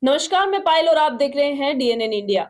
नमस्कार, मैं पायल और आप देख रहे हैं डीएनएन इंडिया।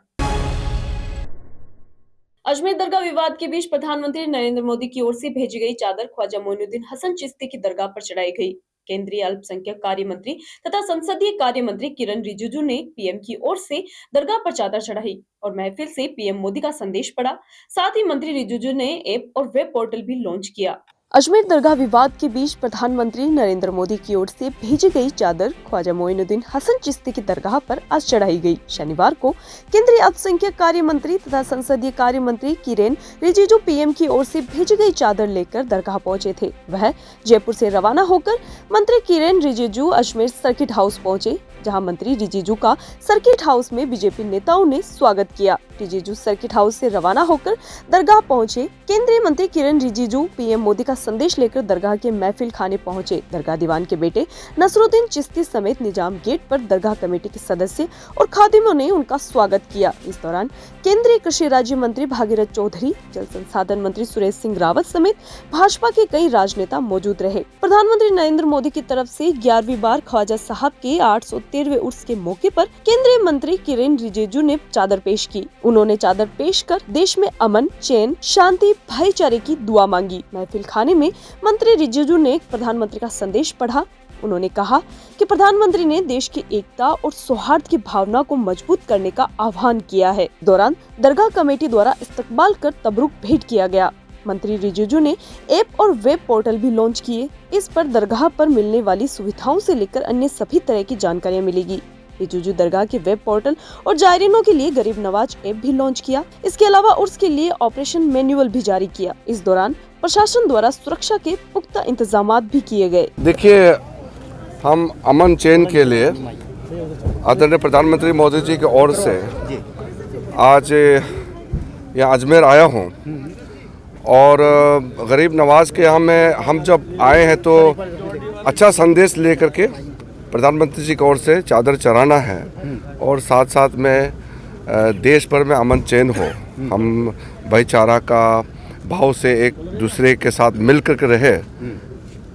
अजमेर दरगाह विवाद के बीच प्रधानमंत्री नरेंद्र मोदी की ओर से भेजी गई चादर ख्वाजा मोइनुद्दीन हसन चिश्ती की दरगाह पर चढ़ाई गई। केंद्रीय अल्पसंख्यक कार्य मंत्री तथा संसदीय कार्य मंत्री किरण रिजिजू ने पीएम की ओर से दरगाह पर चादर चढ़ाई और महफिल से पीएम मोदी का संदेश पढ़ा। साथ ही मंत्री रिजिजू ने ऐप और वेब पोर्टल भी लॉन्च किया। अजमेर दरगाह विवाद के बीच प्रधानमंत्री नरेंद्र मोदी की ओर से भेजी गई चादर ख्वाजा मोइनुद्दीन हसन चिश्ती की दरगाह पर आज चढ़ाई गई। शनिवार को केंद्रीय अल्पसंख्यक कार्य मंत्री तथा संसदीय कार्य मंत्री किरेन रिजिजू पीएम की ओर से भेजी गई चादर लेकर दरगाह पहुंचे थे। वह जयपुर से रवाना होकर मंत्री किरेन रिजिजू अजमेर सर्किट हाउस पहुंचे, जहां मंत्री रिजिजू का सर्किट हाउस में बीजेपी नेताओं ने स्वागत किया। रिजिजू सर्किट हाउस से रवाना होकर दरगाह पहुंचे। केंद्रीय मंत्री किरण रिजिजू पीएम मोदी का संदेश लेकर दरगाह के महफिल खाने पहुंचे। दरगाह दीवान के बेटे नसरुद्दीन चिश्ती समेत निजाम गेट पर दरगाह कमेटी के सदस्य और खादिमों ने उनका स्वागत किया। इस दौरान केंद्रीय कृषि राज्य मंत्री भागीरथ चौधरी, जल संसाधन मंत्री सुरेश सिंह रावत समेत भाजपा के कई राजनेता मौजूद रहे। प्रधानमंत्री नरेंद्र मोदी की तरफ से 11वीं बार ख्वाजा साहब के 813वें उर्स के मौके पर केंद्रीय मंत्री किरेन रिजिजू ने चादर पेश की। उन्होंने चादर पेश कर देश में अमन, चैन, शांति, भाईचारे की दुआ मांगी। महफिल खाने में मंत्री रिजिजू ने प्रधानमंत्री का संदेश पढ़ा। उन्होंने कहा कि प्रधानमंत्री ने देश की एकता और सौहार्द की भावना को मजबूत करने का आह्वान किया है। दौरान दरगाह कमेटी द्वारा इस्तकबाल कर तबरुक भेंट किया गया। मंत्री रिजिजू ने ऐप और वेब पोर्टल भी लॉन्च किए। इस पर दरगाह पर मिलने वाली सुविधाओं से लेकर अन्य सभी तरह की जानकारियां मिलेगी। रिजिजू दरगाह के वेब पोर्टल और जायरीनों के लिए गरीब नवाज ऐप भी लॉन्च किया। इसके अलावा उर्स के लिए ऑपरेशन मैनुअल भी जारी किया। इस दौरान प्रशासन द्वारा सुरक्षा के पुख्ता इंतजाम भी किए गए। देखिए, हम अमन चैन के लिए आदरणीय प्रधानमंत्री मोदी जी की ओर से आज यहाँ अजमेर आया हूँ और गरीब नवाज के यहाँ में हम जब आए हैं तो अच्छा संदेश लेकर के प्रधानमंत्री जी की ओर से चादर चढ़ाना है और साथ साथ में देश भर में अमन चैन हो, हम भाईचारा का भाव से एक दूसरे के साथ मिलकर के रहे,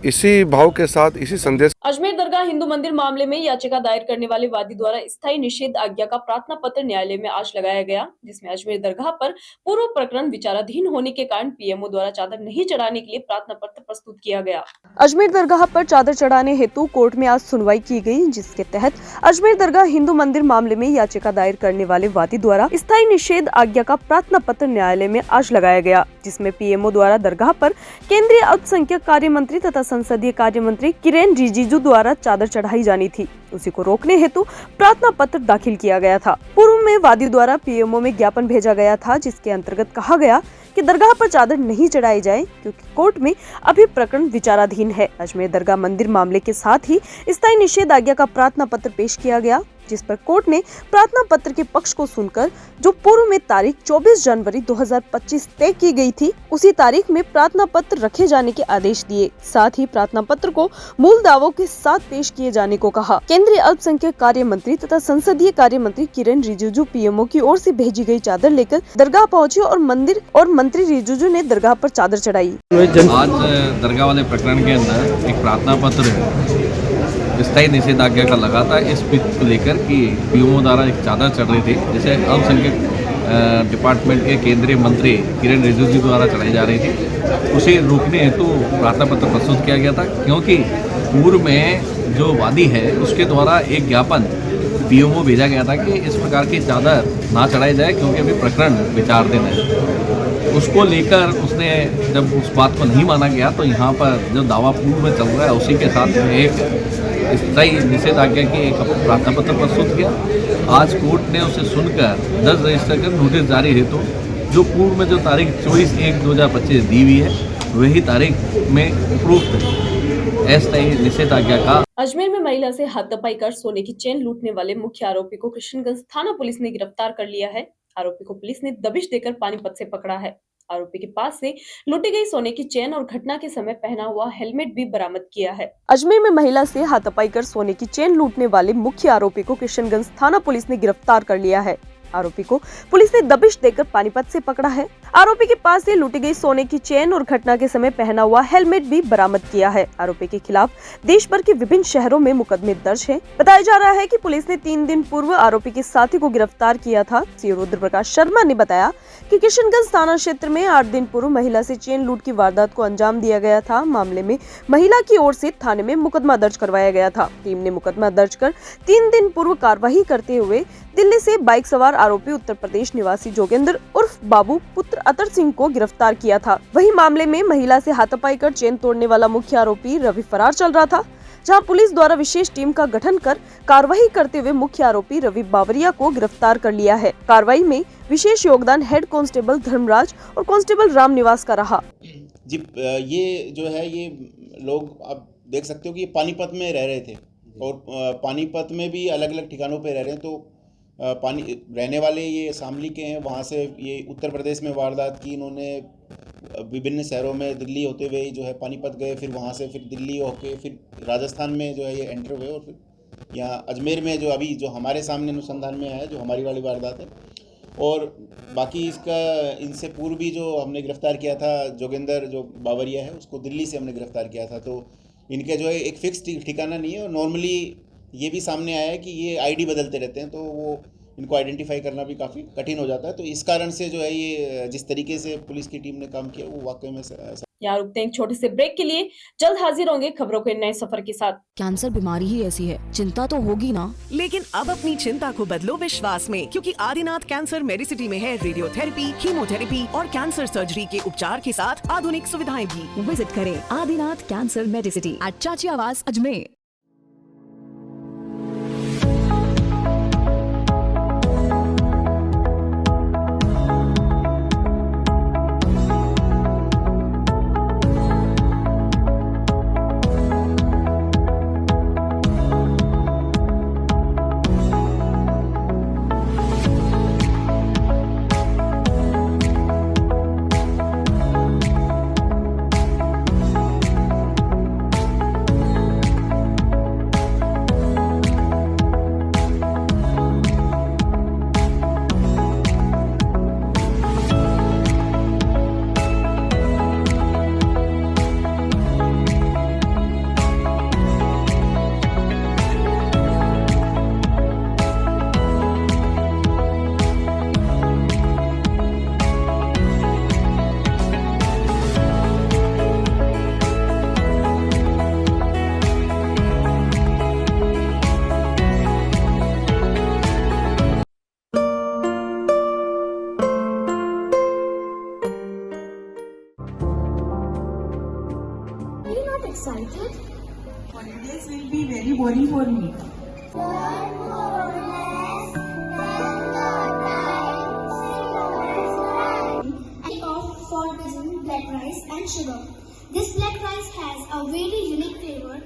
इसी भाव के साथ इसी संदेश। अजमेर दरगाह हिंदू मंदिर मामले में याचिका दायर करने वाले वादी द्वारा स्थायी निषेध आज्ञा का प्रार्थना पत्र न्यायालय में आज लगाया गया, जिसमें अजमेर दरगाह पर पूर्व प्रकरण विचाराधीन होने के कारण पीएमओ द्वारा चादर नहीं चढ़ाने के लिए प्रार्थना पत्र प्रस्तुत किया गया। अजमेर दरगाह पर चादर चढ़ाने हेतु कोर्ट में आज सुनवाई की गई, जिसके तहत अजमेर दरगाह हिंदू मंदिर मामले में याचिका दायर करने वाले वादी द्वारा स्थायी निषेध आज्ञा का प्रार्थना पत्र न्यायालय में आज लगाया गया, जिसमें पीएमओ द्वारा दरगाह पर केंद्रीय अल्पसंख्यक कार्य मंत्री तथा संसदीय कार्य मंत्री किरेन रिजिजू द्वारा चादर चढ़ाई जानी थी, उसी को रोकने हेतु प्रार्थना पत्र दाखिल किया गया था। पूर्व में वादी द्वारा पीएमओ में ज्ञापन भेजा गया था, जिसके अंतर्गत कहा गया कि दरगाह पर चादर नहीं चढ़ाई जाए क्योंकि कोर्ट में अभी प्रकरण विचाराधीन है। अजमेर दरगाह मंदिर मामले के साथ ही स्थायी निषेध आज्ञा का प्रार्थना पत्र पेश किया गया, जिस पर कोर्ट ने प्रार्थना पत्र के पक्ष को सुनकर जो पूर्व में तारीख 24 जनवरी 2025 तय की गई थी, उसी तारीख में प्रार्थना पत्र रखे जाने के आदेश दिए। साथ ही प्रार्थना पत्र को मूल दावों के साथ पेश किए जाने को कहा। केंद्रीय अल्पसंख्यक कार्य मंत्री तथा संसदीय कार्य मंत्री किरेन रिजिजू पीएमओ की ओर से भेजी गई चादर लेकर दरगाह पहुंचे और मंत्री रिजिजू ने दरगाह पर चादर चढ़ाई। आज दरगाह वाले प्रकरण के अंदर एक प्रार्थना पत्र स्थायी निषेधाज्ञा का लगा था, इस को लेकर कि पीएमओ द्वारा एक चादर चढ़ रही थी, जिसे अल्पसंख्यक डिपार्टमेंट के केंद्रीय मंत्री किरेन रिजिजू द्वारा चढ़ाई जा रही थी, उसे रोकने हेतु प्रार्थना पत्र प्रस्तुत किया गया था। क्योंकि पूर्व में जो वादी है उसके द्वारा एक ज्ञापन पीएमओ भेजा गया था कि इस प्रकार की चादर ना चढ़ाई जाए क्योंकि अभी प्रकरण विचाराधीन है। उसको लेकर उसने जब उस बात को नहीं माना गया तो यहाँ पर जो दावा पूर्व में चल रहा है उसी के साथ में एक स्थायी निषेधाज्ञा की एक प्रार्थना पत्र प्रस्तुत किया। आज कोर्ट ने उसे सुनकर 10 रजिस्टर कर नोटिस जारी हेतु जो पूर्व में जो तारीख 24/1/2025 दी हुई है वही तारीख में उपरोक्त अस्थायी निषेधाज्ञा का। अजमेर में महिला से हाथापाई कर सोने की चेन लूटने वाले मुख्य आरोपी को कृष्णगंज थाना पुलिस ने गिरफ्तार कर लिया है। आरोपी को पुलिस ने दबिश देकर पानीपत से पकड़ा है। आरोपी के पास से लूटी गई सोने की चेन और घटना के समय पहना हुआ हेलमेट भी बरामद किया है। अजमेर में महिला से हाथापाई कर सोने की चेन लूटने वाले मुख्य आरोपी को कृष्णगंज थाना पुलिस ने गिरफ्तार कर लिया है। आरोपी को पुलिस ने दबिश देकर पानीपत से पकड़ा है। आरोपी के पास से लूटी गई सोने की चेन और घटना के समय पहना हुआ हेलमेट भी बरामद किया है। आरोपी के खिलाफ देश भर के विभिन्न शहरों में मुकदमे दर्ज हैं। बताया जा रहा है कि पुलिस ने 3 दिन पूर्व आरोपी के साथी को गिरफ्तार किया था। सीओ रुद्र प्रकाश शर्मा ने बताया कि किशनगंज थाना क्षेत्र में 8 दिन पूर्व महिला से चेन लूट की वारदात को अंजाम दिया गया था। मामले में महिला की ओर से थाने में मुकदमा दर्ज करवाया गया था। टीम ने मुकदमा दर्ज कर 3 दिन पूर्व कार्रवाई करते हुए दिल्ली से बाइक सवार आरोपी उत्तर प्रदेश निवासी जोगेंद्र उर्फ बाबू पुत्र अतर सिंह को गिरफ्तार किया था। वही मामले में महिला से हाथापाई कर चेन तोड़ने वाला मुख्य आरोपी रवि फरार चल रहा था, जहां पुलिस द्वारा विशेष टीम का गठन कर कार्रवाई करते हुए मुख्य आरोपी रवि बावरिया को गिरफ्तार कर लिया है। कार्रवाई में विशेष योगदान हेड कांस्टेबल धर्मराज और कांस्टेबल राम निवास का रहा। जी, ये जो है ये लोग आप देख सकते हो कि पानीपत में रह रहे थे और पानीपत में भी अलग अलग ठिकानों पे रह रहे हैं। तो पानी रहने वाले ये शामली के हैं। वहाँ से ये उत्तर प्रदेश में वारदात की इन्होंने, विभिन्न शहरों में दिल्ली होते हुए जो है पानीपत गए, फिर वहाँ से फिर दिल्ली होके फिर राजस्थान में जो है ये एंटर हुए और फिर यहाँ अजमेर में जो अभी जो हमारे सामने अनुसंधान में आया, जो हमारी वाली वारदात है। और बाकी इसका इनसे पूर्व भी जो हमने गिरफ्तार किया था जोगेंद्र जो बावरिया है, उसको दिल्ली से हमने गिरफ्तार किया था। तो इनके जो है एक फिक्स ठिकाना नहीं है। और नॉर्मली ये भी सामने आया है कि ये आईडी बदलते रहते हैं, तो वो इनको आइडेंटिफाई करना भी काफ़ी कठिन हो जाता है। तो इस कारण से जो है ये जिस तरीके से पुलिस की टीम ने काम किया वो वाकई में यहाँ रुकते हैं एक छोटे से ब्रेक के लिए। जल्द हाजिर होंगे खबरों के नए सफर के साथ। कैंसर बीमारी ही ऐसी है, चिंता तो होगी ना। लेकिन अब अपनी चिंता को बदलो विश्वास में, क्योंकि आदिनाथ कैंसर मेडिसिटी में है रेडियोथेरेपी, कीमोथेरेपी और कैंसर सर्जरी के उपचार के साथ आधुनिक सुविधाएं भी। विजिट करें आदिनाथ कैंसर मेडिसिटी एट चाची आवास Ajmer. Excited? Holidays will be very boring for me. And off for visiting black rice and sugar. This black rice has a very unique flavor.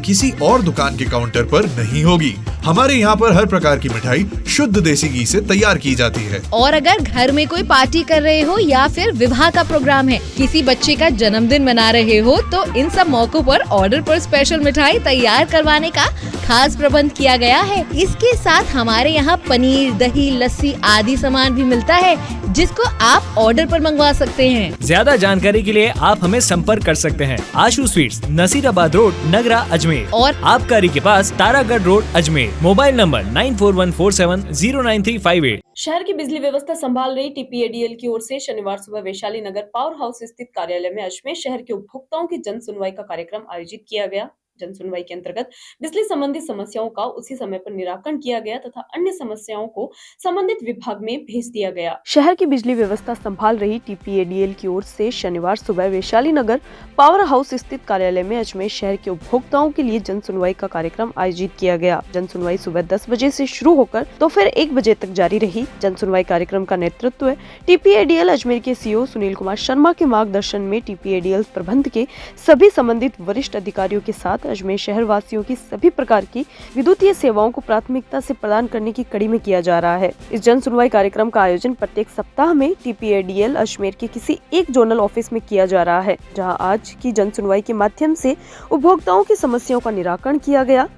किसी और दुकान के काउंटर पर नहीं होगी। हमारे यहाँ पर हर प्रकार की मिठाई शुद्ध देसी घी से तैयार की जाती है। और अगर घर में कोई पार्टी कर रहे हो या फिर विवाह का प्रोग्राम है, किसी बच्चे का जन्मदिन मना रहे हो, तो इन सब मौकों पर ऑर्डर पर स्पेशल मिठाई तैयार करवाने का खास प्रबंध किया गया है। इसके साथ हमारे यहाँ पनीर, दही, लस्सी आदि सामान भी मिलता है, जिसको आप ऑर्डर पर मंगवा सकते हैं। ज्यादा जानकारी के लिए आप हमें संपर्क कर सकते हैं। आशु स्वीट्स, नसीराबाद रोड, नगरा, अजमेर और आबकारी के पास Taragarh road, Ajmer. Mobile number 9414709358। शहर की बिजली व्यवस्था संभाल रही टीपीएडीएल की ओर से शनिवार सुबह वैशाली नगर पावर हाउस स्थित कार्यालय में अजमेर शहर के उपभोक्ताओं की जन सुनवाई का कार्यक्रम आयोजित किया गया। जन सुनवाई के अंतर्गत बिजली संबंधी समस्याओं का उसी समय पर निराकरण किया गया तथा अन्य समस्याओं को संबंधित विभाग में भेज दिया गया। शहर की बिजली व्यवस्था संभाल रही टीपीएडीएल की ओर से शनिवार सुबह वैशाली नगर पावर हाउस स्थित कार्यालय में अजमेर शहर के उपभोक्ताओं के लिए जन सुनवाई का कार्यक्रम आयोजित किया गया। जन सुनवाई सुबह 10 बजे से शुरू होकर दोपहर 1 बजे तक जारी रही। जन सुनवाई कार्यक्रम का नेतृत्व टीपीएडीएल अजमेर के सीईओ सुनील कुमार शर्मा के मार्गदर्शन में टीपीएडीएल प्रबंध के सभी संबंधित वरिष्ठ अधिकारियों के साथ अजमेर शहर वासियों की सभी प्रकार की विद्युतीय सेवाओं को प्राथमिकता से प्रदान करने की कड़ी में किया जा रहा है। इस जन सुनवाई कार्यक्रम का आयोजन प्रत्येक सप्ताह में टीपीएडीएल अजमेर के किसी एक जोनल ऑफिस में किया जा रहा है, जहां आज की जन सुनवाई के माध्यम से उपभोक्ताओं की समस्याओं का निराकरण किया गया।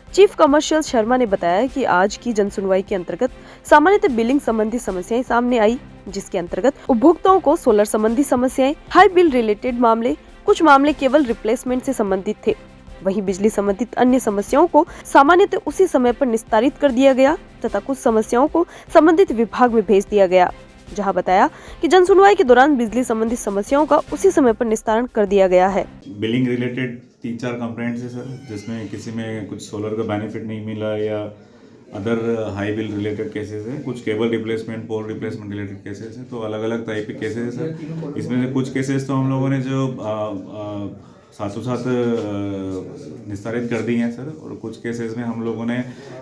चीफ कमर्शियल शर्मा ने बताया कि आज की जनसुनवाई के अंतर्गत सामान्यतः बिलिंग संबंधी समस्याएं सामने आई, जिसके अंतर्गत उपभोक्ताओं को सोलर संबंधी समस्याएं, हाई बिल रिलेटेड मामले, कुछ मामले केवल रिप्लेसमेंट से संबंधित थे। वहीं बिजली संबंधित अन्य समस्याओं को सामान्यतः उसी समय पर निस्तारित कर दिया गया तथा कुछ समस्याओं को संबंधित विभाग में भेज दिया गया, जहां बताया कि जनसुनवाई के दौरान बिजली संबंधित समस्याओं का उसी समय पर निस्तारण कर दिया गया है। बिलिंग रिलेटेड 3-4 कंप्लेंट्स है सर, जिसमें किसी में कुछ सोलर का बेनिफिट नहीं मिला या other high bill related cases है, कुछ केबल रिप्लेसमेंट, पोल रिप्लेसमेंट रिलेटेड केसेस है। तो अलग अलग टाइप के केसेस है सर। इसमें से कुछ केसेस तो हम लोगों ने जो साथों साथ निस्तारित कर दी हैं सर, और कुछ केसेस में हम लोगों ने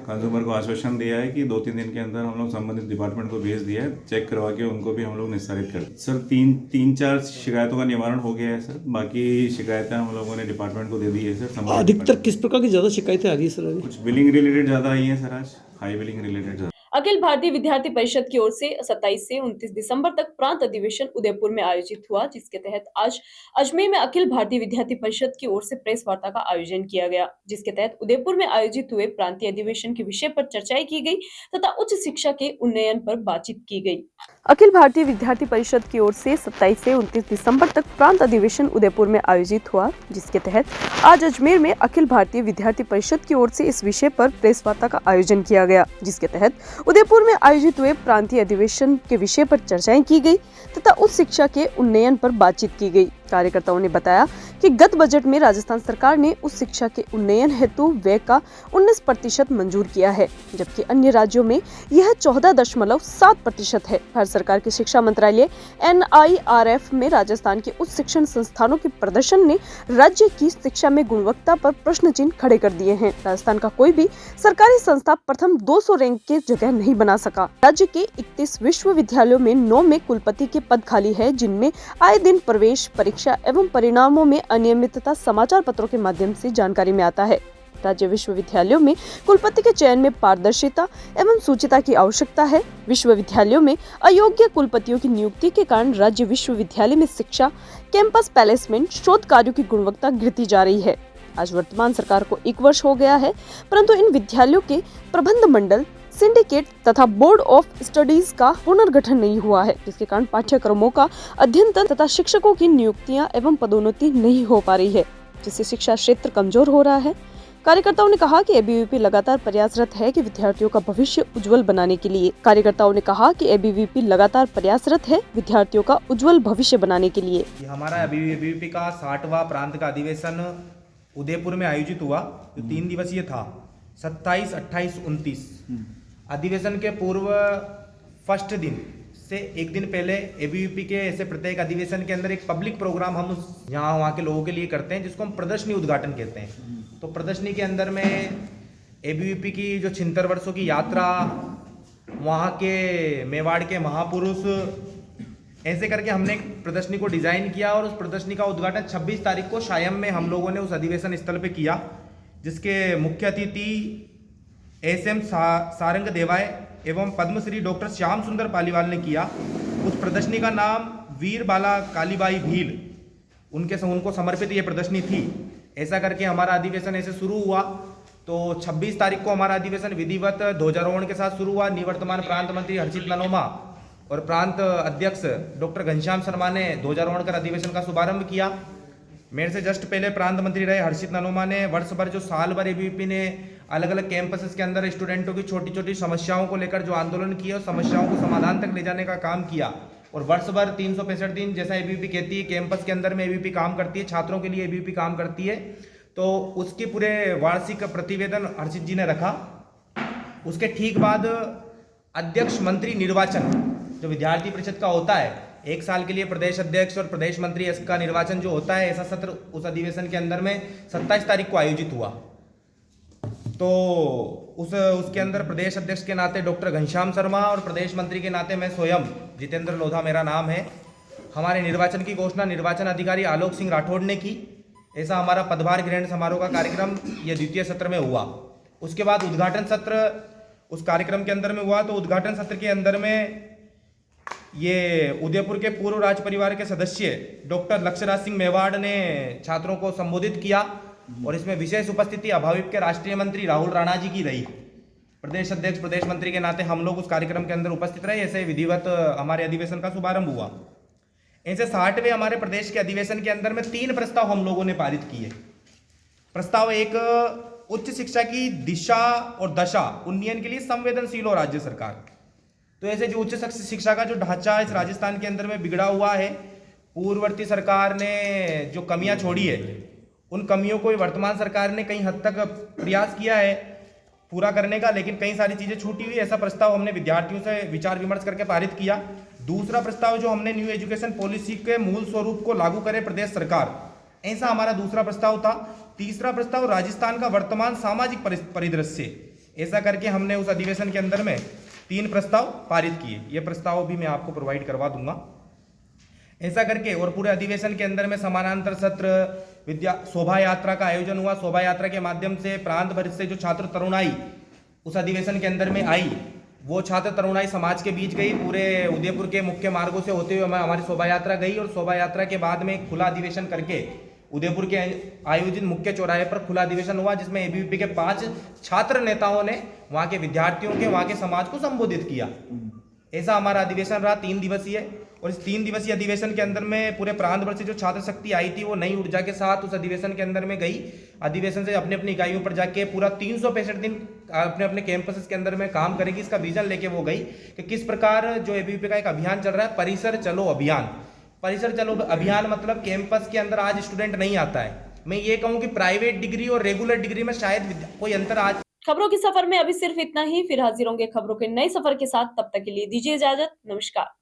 कंज्यूमर को आश्वासन दिया है कि 2-3 दिन के अंदर हम लोग संबंधित डिपार्टमेंट को भेज दिया है, चेक करवा के उनको भी हम लोग निस्तारित कर सर। 3-4 शिकायतों का निवारण हो गया है सर, बाकी शिकायतें हम लोगों ने डिपार्टमेंट को दे दी है सर। अधिकतर किस प्रकार की ज़्यादा शिकायतें आ रही है सर? कुछ बिलिंग रिलेटेड ज़्यादा आई हैं सर, आज हाई बिलिंग रिलेटेड ज़्यादा। अखिल भारतीय विद्यार्थी परिषद की ओर से 27 से 29 दिसंबर तक प्रांत अधिवेशन उदयपुर में आयोजित हुआ, जिसके तहत आज अजमेर में अखिल भारतीय विद्यार्थी परिषद की ओर से प्रेस वार्ता का आयोजन किया गया, जिसके तहत उदयपुर में आयोजित हुए प्रांतीय अधिवेशन के विषय पर चर्चाएं की गई तथा उच्च शिक्षा के उन्नयन पर बातचीत की गई। अखिल भारतीय विद्यार्थी परिषद की ओर से 27 से 29 दिसंबर तक प्रांत अधिवेशन उदयपुर में आयोजित हुआ, जिसके तहत आज अजमेर में अखिल भारतीय विद्यार्थी परिषद की ओर से इस विषय पर प्रेस वार्ता का आयोजन किया गया, जिसके तहत उदयपुर में आयोजित हुए प्रांतीय अधिवेशन के विषय पर चर्चाएं की गई तथा उच्च शिक्षा के उन्नयन पर बातचीत की गई। कार्यकर्ताओं ने बताया कि गत बजट में राजस्थान सरकार ने उच्च शिक्षा के उन्नयन हेतु व्यय का 19% मंजूर किया है, जबकि अन्य राज्यों में यह 14.7% है। भारत सरकार के शिक्षा मंत्रालय NIRF में राजस्थान के उच्च शिक्षण संस्थानों के प्रदर्शन ने राज्य की शिक्षा में गुणवत्ता पर प्रश्न चिन्ह खड़े कर दिए हैं। राजस्थान का कोई भी सरकारी संस्था प्रथम 200 रैंक के जगह नहीं बना सका। राज्य के 31 विश्वविद्यालयों में 9 में कुलपति के पद खाली है, जिनमें आए दिन प्रवेश परीक्षा एवं परिणामों में अनियमितता समाचार पत्रों के माध्यम से जानकारी में आता है। राज्य विश्वविद्यालयों में कुलपति के चयन में पारदर्शिता एवं सूचिता की आवश्यकता है। विश्वविद्यालयों में अयोग्य कुलपतियों की नियुक्ति के कारण राज्य विश्वविद्यालय में शिक्षा, कैंपस प्लेसमेंट, शोध कार्यों की गुणवत्ता गिरती जा रही है। आज वर्तमान सरकार को 1 वर्ष हो गया है, परंतु इन विद्यालयों के प्रबंध मंडल, सिंडिकेट तथा बोर्ड ऑफ स्टडीज का पुनर्गठन नहीं हुआ है, जिसके कारण पाठ्यक्रमों का अध्ययन तथा शिक्षकों की नियुक्तियां एवं पदोन्नति नहीं हो पा रही है, जिससे शिक्षा क्षेत्र कमजोर हो रहा है। कार्यकर्ताओं ने कहा कि एबीवीपी लगातार प्रयासरत है कि विद्यार्थियों का भविष्य उज्जवल बनाने के लिए। कार्यकर्ताओं ने कहा कि एबीवीपी लगातार प्रयासरत है विद्यार्थियों का उज्जवल भविष्य बनाने के लिए। हमारा एबीवीपी का 60वां प्रांत का अधिवेशन उदयपुर में आयोजित हुआ, जो 3 दिवसीय था, 27, 28, 29। अधिवेशन के पूर्व फर्स्ट दिन से 1 दिन पहले एबीवीपी के ऐसे प्रत्येक अधिवेशन के अंदर एक पब्लिक प्रोग्राम हम यहाँ वहाँ के लोगों के लिए करते हैं, जिसको हम प्रदर्शनी उद्घाटन कहते हैं। तो प्रदर्शनी के अंदर में एबीवीपी की जो 76 वर्षों की यात्रा, वहाँ के मेवाड़ के महापुरुष, ऐसे करके हमने एक प्रदर्शनी को डिज़ाइन किया और उस प्रदर्शनी का उद्घाटन 26 तारीख को शायम में हम लोगों ने उस अधिवेशन स्थल पे किया, जिसके मुख्य अतिथि SM सारंग देवाय एवं पद्मश्री डॉक्टर श्याम सुंदर पालीवाल ने किया। उस प्रदर्शनी का नाम वीर बाला कालीबाई भील, उनको समर्पित ये प्रदर्शनी थी। ऐसा करके हमारा अधिवेशन ऐसे शुरू हुआ। तो 26 तारीख को हमारा अधिवेशन विधिवत ध्वजारोहण के साथ शुरू हुआ। निवर्तमान प्रांत मंत्री हर्षित ननोमा और प्रांत अध्यक्ष डॉक्टर घनश्याम शर्मा ने ध्वजारोहण कर अधिवेशन का शुभारंभ किया। मेरे से जस्ट पहले प्रांत मंत्री रहे हर्षित ननोमा ने वर्ष भर, जो साल भर एबीवीपी ने अलग अलग कैंपसेस के अंदर स्टूडेंटों की छोटी छोटी समस्याओं को लेकर जो आंदोलन किया, समस्याओं को समाधान तक ले जाने का काम किया। और वर्ष भर 365 दिन, जैसा एबीवीपी कहती है, कैंपस के अंदर में एबीवीपी काम करती है, छात्रों के लिए एबीवीपी काम करती है। तो उसके पूरे वार्षिक प्रतिवेदन हर्षित जी ने रखा। उसके ठीक बाद अध्यक्ष मंत्री निर्वाचन जो विद्यार्थी परिषद का होता है, 1 साल के लिए प्रदेश अध्यक्ष और प्रदेश मंत्री का निर्वाचन जो होता है, ऐसा सत्र उस अधिवेशन के अंदर में 27 तारीख को आयोजित हुआ। तो उसके अंदर प्रदेश अध्यक्ष के नाते डॉक्टर घनश्याम शर्मा और प्रदेश मंत्री के नाते मैं स्वयं, जितेंद्र लोधा मेरा नाम है, हमारे निर्वाचन की घोषणा निर्वाचन अधिकारी आलोक सिंह राठौड़ ने की। ऐसा हमारा पदभार ग्रहण समारोह का कार्यक्रम ये द्वितीय सत्र में हुआ। उसके बाद उद्घाटन सत्र उस कार्यक्रम के अंदर में हुआ। तो उद्घाटन सत्र के अंदर में ये उदयपुर के पूर्व राज परिवार के सदस्य डॉक्टर लक्ष्यराज सिंह मेवाड़ ने छात्रों को संबोधित किया। और इसमें विशेष उपस्थिति अभाविप के राष्ट्रीय मंत्री राहुल राणा जी की रही। प्रदेश अध्यक्ष प्रदेश मंत्री के नाते हम लोग उस कार्यक्रम के अंदर उपस्थित रहे। ऐसे विधिवत हमारे अधिवेशन का शुभारंभ हुआ। ऐसे 60वें हमारे प्रदेश के अधिवेशन के अंदर में 3 प्रस्ताव हम लोगों ने पारित किए। प्रस्ताव 1, उच्च शिक्षा की दिशा और दशा उन्नयन के लिए संवेदनशील हो राज्य सरकार। तो ऐसे जो उच्च शिक्षा का जो ढांचा इस राजस्थान के अंदर में बिगड़ा हुआ है, पूर्ववर्ती सरकार ने जो कमियां छोड़ी है, उन कमियों को वर्तमान सरकार ने कई हद तक प्रयास किया है पूरा करने का, लेकिन कई सारी चीजें छूटी हुई। ऐसा प्रस्ताव हमने विद्यार्थियों से विचार विमर्श करके पारित किया। दूसरा प्रस्ताव जो हमने न्यू एजुकेशन पॉलिसी के मूल स्वरूप को लागू करे प्रदेश सरकार, ऐसा हमारा दूसरा प्रस्ताव था। तीसरा प्रस्ताव राजस्थान का वर्तमान सामाजिक परिदृश्य, ऐसा करके हमने उस अधिवेशन के अंदर में 3 प्रस्ताव पारित किए। ये प्रस्ताव भी मैं आपको प्रोवाइड करवा दूंगा। ऐसा करके और पूरे अधिवेशन के अंदर में समानांतर सत्र, शोभा यात्रा का आयोजन हुआ। शोभा यात्रा के माध्यम से प्रांत भर से जो छात्र तरुणाई उस अधिवेशन के अंदर में आई, वो छात्र तरुणाई समाज के बीच गई। पूरे उदयपुर के मुख्य मार्गों से होते हुए हमारी शोभा यात्रा गई और शोभा यात्रा के बाद में खुला अधिवेशन करके उदयपुर के आयोजित मुख्य चौराहे पर खुला अधिवेशन हुआ, जिसमें एबीवीपी के 5 छात्र नेताओं ने वहाँ के विद्यार्थियों के, वहाँ के समाज को संबोधित किया। ऐसा हमारा अधिवेशन रहा 3 दिवसीय। और इस 3 दिवसीय अधिवेशन के अंदर में पूरे प्रांत भर से जो छात्र शक्ति आई थी, वो नई ऊर्जा के साथ उस अधिवेशन के अंदर में गई। अधिवेशन से अपनी अपनी इकाइयों पर जाके पूरा 365 दिन अपने अपने कैंपस के अंदर में काम करेगी, इसका विजन लेके वो गई कि किस प्रकार जो एबीवीपी का एक अभियान चल रहा है, परिसर चलो अभियान। परिसर चलो अभियान मतलब कैंपस के अंदर आज स्टूडेंट नहीं आता है। मैं ये कहूँ कि प्राइवेट डिग्री और रेगुलर डिग्री में शायद कोई अंतर आज। खबरों के सफर में अभी सिर्फ इतना ही। फिर हाजिर होंगे खबरों के नए सफर के साथ। तब तक के लिए दीजिए इजाजत। नमस्कार।